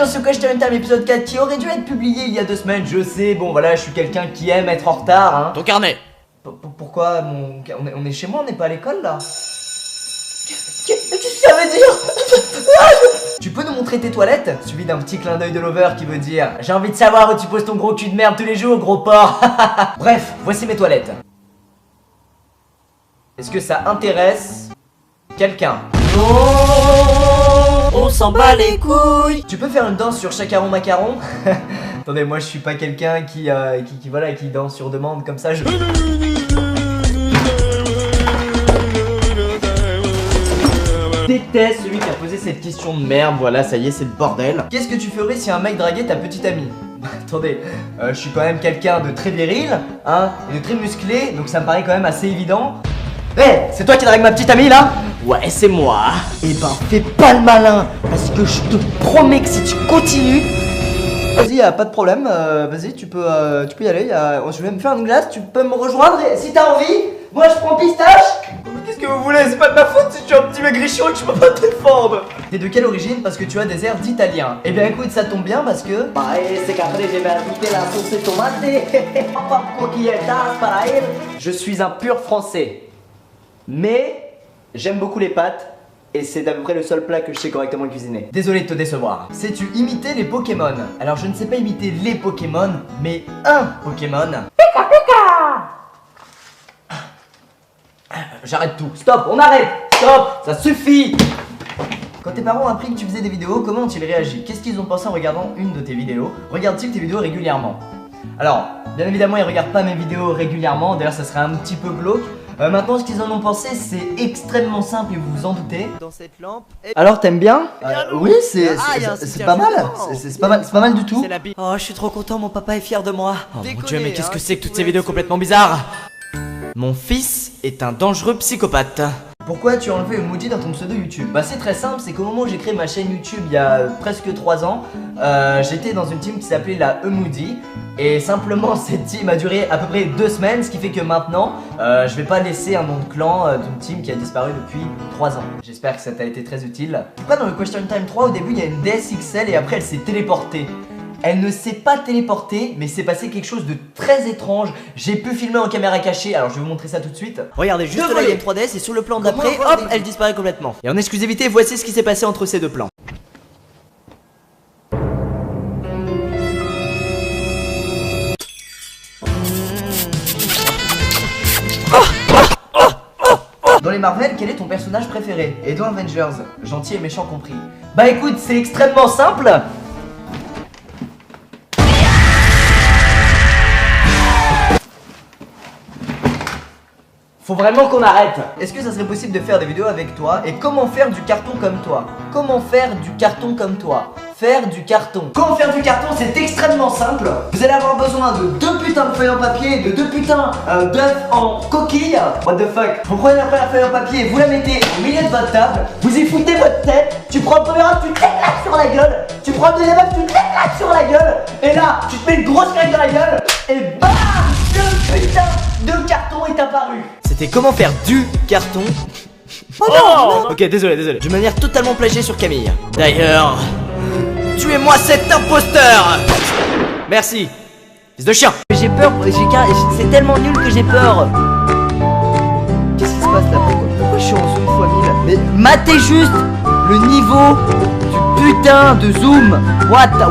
dans ce Question Time épisode 4 qui aurait dû être publié il y a 2 semaines. Je sais, bon voilà, je suis quelqu'un qui aime être en retard, hein. Ton carnet. Pourquoi on est chez moi, on n'est pas à l'école là? Qu'est-ce que ça veut dire? Tu peux nous montrer tes toilettes? Suivi d'un petit clin d'œil de Lover qui veut dire: j'ai envie de savoir où tu poses ton gros cul de merde tous les jours, gros porc. Bref, voici mes toilettes. Est-ce que ça intéresse quelqu'un? On s'en bat les couilles. Tu peux faire une danse sur Chacaron Macaron? Attendez, moi je suis pas quelqu'un qui danse sur demande comme ça. Je déteste celui qui a posé cette question de merde. Voilà, ça y est, c'est le bordel. Qu'est-ce que tu ferais si un mec draguait ta petite amie? Attendez, je suis quand même quelqu'un de très viril, hein, et de très musclé, donc ça me paraît quand même assez évident. Hey, c'est toi qui drague ma petite amie là? Ouais, c'est moi. Eh ben, fais pas le malin, parce que je te promets que si tu continues... Vas-y, y'a pas de problème, vas-y, tu peux y aller, je vais me faire une glace, tu peux me rejoindre, et si t'as envie, moi je prends pistache. Mais qu'est-ce que vous voulez? C'est pas de ma faute si tu es un petit maigrichon et que je peux pas te défendre. T'es de quelle origine? Parce que tu as des airs d'italien. Eh bien écoute, ça tombe bien parce que... C'est qu'après je vais ajouter la sauce tomate. Papa coquilletas para él. Je suis un pur français. Mais j'aime beaucoup les pâtes. Et c'est à peu près le seul plat que je sais correctement cuisiner. Désolé de te décevoir. Sais-tu imiter les Pokémon? Alors je ne sais pas imiter les Pokémon, mais un Pokémon. Pika Pika. J'arrête tout. Stop, on arrête. Stop, ça suffit. Quand tes parents ont appris que tu faisais des vidéos, comment ont-ils réagi? Qu'est-ce qu'ils ont pensé en regardant une de tes vidéos? Regardent-ils tes vidéos régulièrement? Alors, bien évidemment, ils regardent pas mes vidéos régulièrement. D'ailleurs, ça serait un petit peu glauque. Maintenant, ce qu'ils en ont pensé, c'est extrêmement simple et vous vous en doutez. Dans cette lampe. Alors, t'aimes bien? Oui, c'est pas mal. C'est pas mal du tout. Oh, je suis trop content, mon papa est fier de moi. Oh mon dieu, mais qu'est-ce que c'est que toutes ces vidéos complètement bizarres? Mon fils est un dangereux psychopathe. Pourquoi tu as enlevé Emoji dans ton pseudo YouTube? Bah c'est très simple, c'est qu'au moment où j'ai créé ma chaîne YouTube il y a presque 3 ans, j'étais dans une team qui s'appelait la Emoji. Et simplement cette team a duré à peu près 2 semaines, ce qui fait que maintenant je vais pas laisser un nom de clan d'une team qui a disparu depuis 3 ans. J'espère que ça t'a été très utile. Pourquoi dans le Question Time 3 au début il y a une DSXL et après elle s'est téléportée? Elle ne s'est pas téléportée, mais c'est passé quelque chose de très étrange. J'ai pu filmer en caméra cachée, alors je vais vous montrer ça tout de suite. Regardez, juste là il y a une 3DS et sur le plan d'après, hop, elle disparaît complètement. Et en exclusivité, voici ce qui s'est passé entre ces deux plans. Dans les Marvel, quel est ton personnage préféré? Et dans Avengers, gentil et méchant compris. Bah écoute, c'est extrêmement simple. Faut vraiment qu'on arrête. Est-ce que ça serait possible de faire des vidéos avec toi? Et comment faire du carton comme toi? Comment faire du carton comme toi? Faire du carton. Comment faire du carton? C'est extrêmement simple. Vous allez avoir besoin de 2 putains de feuilles en papier, de 2 putains d'œufs en coquille. What the fuck? Vous prenez la première feuille en papier, vous la mettez au milieu de votre table, vous y foutez votre tête, tu prends le premier œuf, tu te l'éclates sur la gueule, tu prends le deuxième œuf, tu te l'éclates sur la gueule, et là, tu te mets une grosse claque dans la gueule, et bam! Le putain de carton est apparu. C'était comment faire du carton. Oh non! Ok, désolé. De manière totalement plagiée sur Camille. D'ailleurs, tuez-moi cet imposteur! Merci, fils de chien. J'ai peur, c'est tellement nul que j'ai peur. Qu'est-ce qui se passe là? Pourquoi je suis en zoom x 1000? Mais matez juste le niveau du putain de zoom. What the